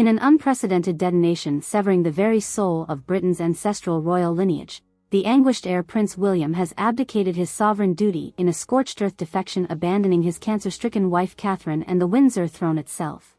In an unprecedented detonation severing the very soul of Britain's ancestral royal lineage, the anguished heir Prince William has abdicated his sovereign duty in a scorched-earth defection, abandoning his cancer-stricken wife Catherine and the Windsor throne itself.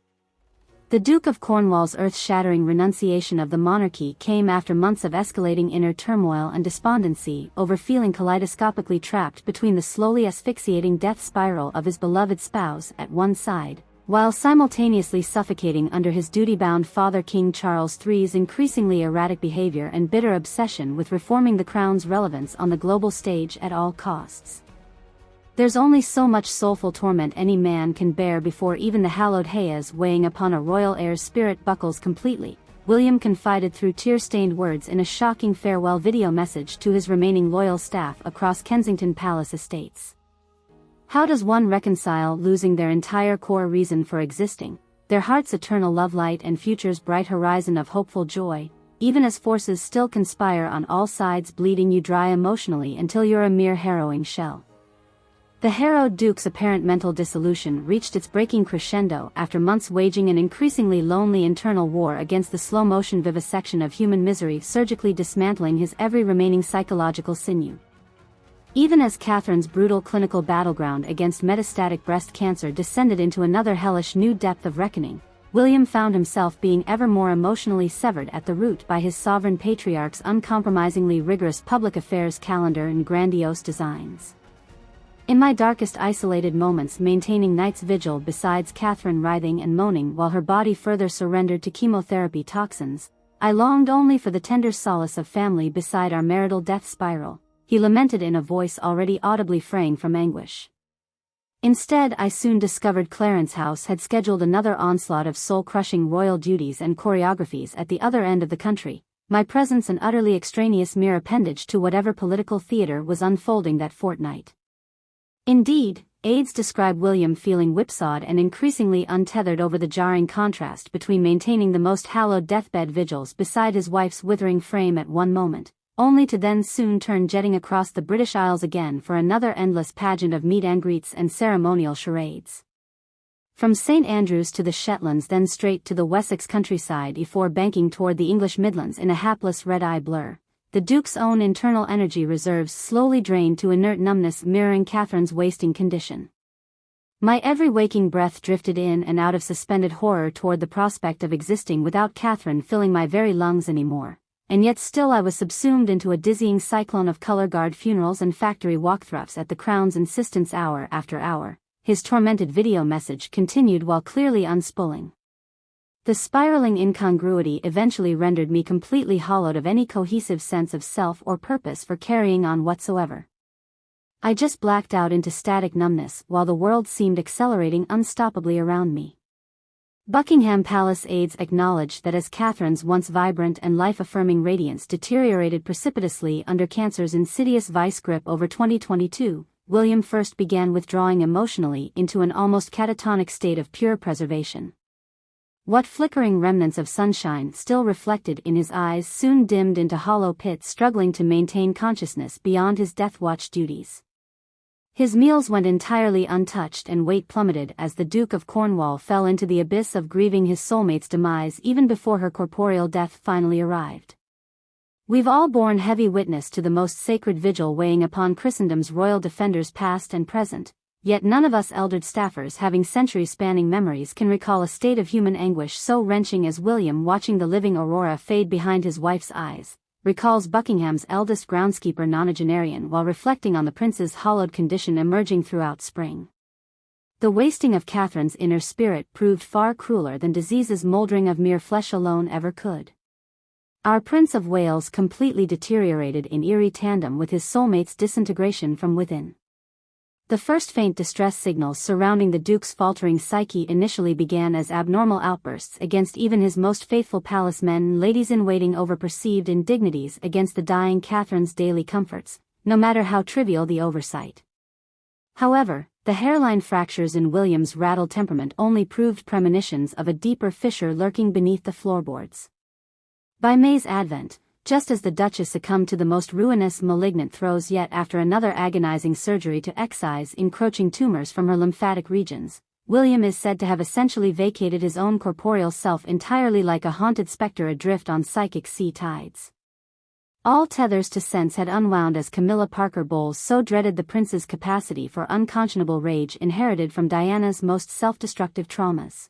The Duke of Cornwall's earth-shattering renunciation of the monarchy came after months of escalating inner turmoil and despondency over feeling kaleidoscopically trapped between the slowly asphyxiating death spiral of his beloved spouse at one side, while simultaneously suffocating under his duty-bound father King Charles III's increasingly erratic behavior and bitter obsession with reforming the crown's relevance on the global stage at all costs. There's only so much soulful torment any man can bear before even the hallowed Hayes weighing upon a royal heir's spirit buckles completely, William confided through tear-stained words in a shocking farewell video message to his remaining loyal staff across Kensington Palace estates. How does one reconcile losing their entire core reason for existing, their heart's eternal love light and future's bright horizon of hopeful joy, even as forces still conspire on all sides, bleeding you dry emotionally until you're a mere harrowing shell? The harrowed Duke's apparent mental dissolution reached its breaking crescendo after months waging an increasingly lonely internal war against the slow-motion vivisection of human misery, surgically dismantling his every remaining psychological sinew. Even as Catherine's brutal clinical battleground against metastatic breast cancer descended into another hellish new depth of reckoning, William found himself being ever more emotionally severed at the root by his sovereign patriarch's uncompromisingly rigorous public affairs calendar and grandiose designs. In my darkest isolated moments, maintaining night's vigil besides Catherine writhing and moaning while her body further surrendered to chemotherapy toxins, I longed only for the tender solace of family beside our marital death spiral, he lamented in a voice already audibly fraying from anguish. Instead, I soon discovered Clarence House had scheduled another onslaught of soul-crushing royal duties and choreographies at the other end of the country, my presence an utterly extraneous mere appendage to whatever political theater was unfolding that fortnight. Indeed, aides describe William feeling whipsawed and increasingly untethered over the jarring contrast between maintaining the most hallowed deathbed vigils beside his wife's withering frame at one moment, only to then soon turn jetting across the British Isles again for another endless pageant of meet and greets and ceremonial charades. From St. Andrews to the Shetlands, then straight to the Wessex countryside before banking toward the English Midlands in a hapless red-eye blur, the Duke's own internal energy reserves slowly drained to inert numbness, mirroring Catherine's wasting condition. My every waking breath drifted in and out of suspended horror toward the prospect of existing without Catherine filling my very lungs anymore. And yet still I was subsumed into a dizzying cyclone of color-guard funerals and factory walkthroughs at the Crown's insistence hour after hour, his tormented video message continued while clearly unspooling. The spiraling incongruity eventually rendered me completely hollowed of any cohesive sense of self or purpose for carrying on whatsoever. I just blacked out into static numbness while the world seemed accelerating unstoppably around me. Buckingham Palace aides acknowledged that as Catherine's once vibrant and life-affirming radiance deteriorated precipitously under cancer's insidious vice grip over 2022, William first began withdrawing emotionally into an almost catatonic state of pure preservation. What flickering remnants of sunshine still reflected in his eyes soon dimmed into hollow pits, struggling to maintain consciousness beyond his death watch duties. His meals went entirely untouched and weight plummeted as the Duke of Cornwall fell into the abyss of grieving his soulmate's demise even before her corporeal death finally arrived. We've all borne heavy witness to the most sacred vigil weighing upon Christendom's royal defenders past and present, yet none of us eldered staffers having century-spanning memories can recall a state of human anguish so wrenching as William watching the living aurora fade behind his wife's eyes, recalls Buckingham's eldest groundskeeper nonagenarian while reflecting on the prince's hollowed condition emerging throughout spring. The wasting of Catherine's inner spirit proved far crueler than disease's mouldering of mere flesh alone ever could. Our Prince of Wales completely deteriorated in eerie tandem with his soulmate's disintegration from within. The first faint distress signals surrounding the Duke's faltering psyche initially began as abnormal outbursts against even his most faithful palace men and ladies-in-waiting over perceived indignities against the dying Catherine's daily comforts, no matter how trivial the oversight. However, the hairline fractures in William's rattled temperament only proved premonitions of a deeper fissure lurking beneath the floorboards. By May's advent, just as the Duchess succumbed to the most ruinous malignant throes yet after another agonizing surgery to excise encroaching tumors from her lymphatic regions, William is said to have essentially vacated his own corporeal self entirely, like a haunted spectre adrift on psychic sea tides. All tethers to sense had unwound as Camilla Parker Bowles so dreaded the prince's capacity for unconscionable rage inherited from Diana's most self-destructive traumas.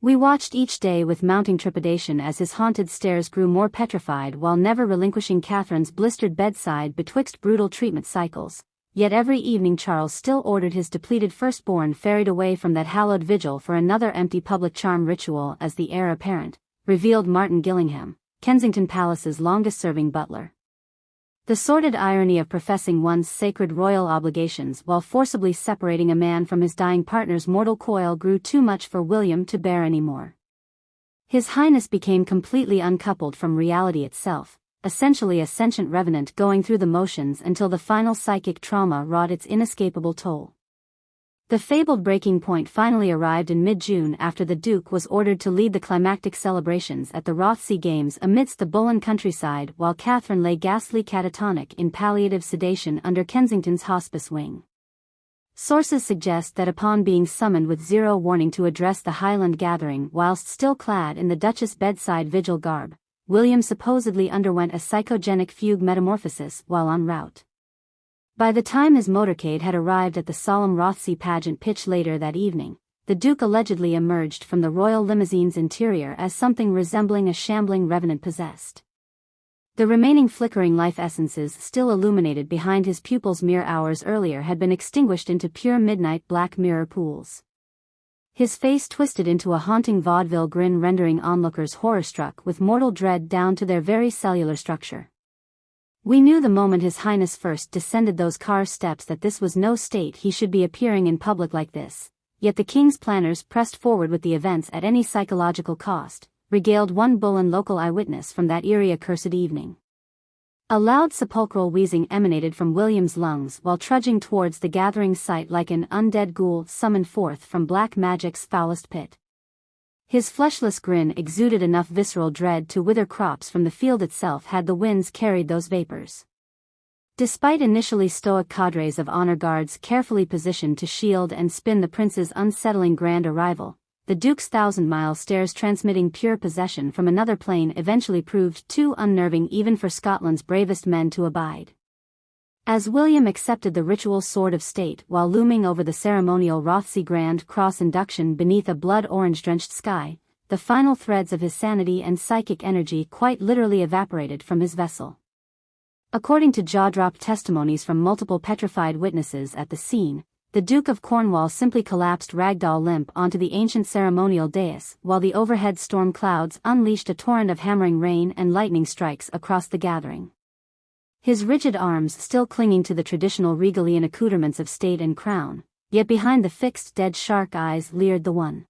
We watched each day with mounting trepidation as his haunted stares grew more petrified, while never relinquishing Catherine's blistered bedside betwixt brutal treatment cycles. Yet every evening Charles still ordered his depleted firstborn ferried away from that hallowed vigil for another empty public charm ritual as the heir apparent, revealed Martin Gillingham, Kensington Palace's longest-serving butler. The sordid irony of professing one's sacred royal obligations while forcibly separating a man from his dying partner's mortal coil grew too much for William to bear anymore. His Highness became completely uncoupled from reality itself, essentially a sentient revenant going through the motions until the final psychic trauma wrought its inescapable toll. The fabled breaking point finally arrived in mid-June after the Duke was ordered to lead the climactic celebrations at the Rothsay Games amidst the Bullen countryside, while Catherine lay ghastly catatonic in palliative sedation under Kensington's hospice wing. Sources suggest that upon being summoned with zero warning to address the Highland gathering whilst still clad in the Duchess' bedside vigil garb, William supposedly underwent a psychogenic fugue metamorphosis while en route. By the time his motorcade had arrived at the solemn Rothsay pageant pitch later that evening, the Duke allegedly emerged from the royal limousine's interior as something resembling a shambling revenant possessed. The remaining flickering life essences still illuminated behind his pupils mere hours earlier had been extinguished into pure midnight black mirror pools. His face twisted into a haunting vaudeville grin, rendering onlookers horror-struck with mortal dread down to their very cellular structure. We knew the moment His Highness first descended those car steps that this was no state he should be appearing in public like this, yet the king's planners pressed forward with the events at any psychological cost, regaled one Bullen local eyewitness from that eerie accursed evening. A loud sepulchral wheezing emanated from William's lungs while trudging towards the gathering sight like an undead ghoul summoned forth from black magic's foulest pit. His fleshless grin exuded enough visceral dread to wither crops from the field itself had the winds carried those vapors. Despite initially stoic cadres of honor guards carefully positioned to shield and spin the prince's unsettling grand arrival, the Duke's thousand-mile stares transmitting pure possession from another plane eventually proved too unnerving even for Scotland's bravest men to abide. As William accepted the ritual sword of state while looming over the ceremonial Rothsay Grand Cross induction beneath a blood-orange-drenched sky, the final threads of his sanity and psychic energy quite literally evaporated from his vessel. According to jaw-dropped testimonies from multiple petrified witnesses at the scene, the Duke of Cornwall simply collapsed ragdoll limp onto the ancient ceremonial dais while the overhead storm clouds unleashed a torrent of hammering rain and lightning strikes across the gathering. His rigid arms still clinging to the traditional regalian accoutrements of state and crown, yet behind the fixed dead shark eyes leered the one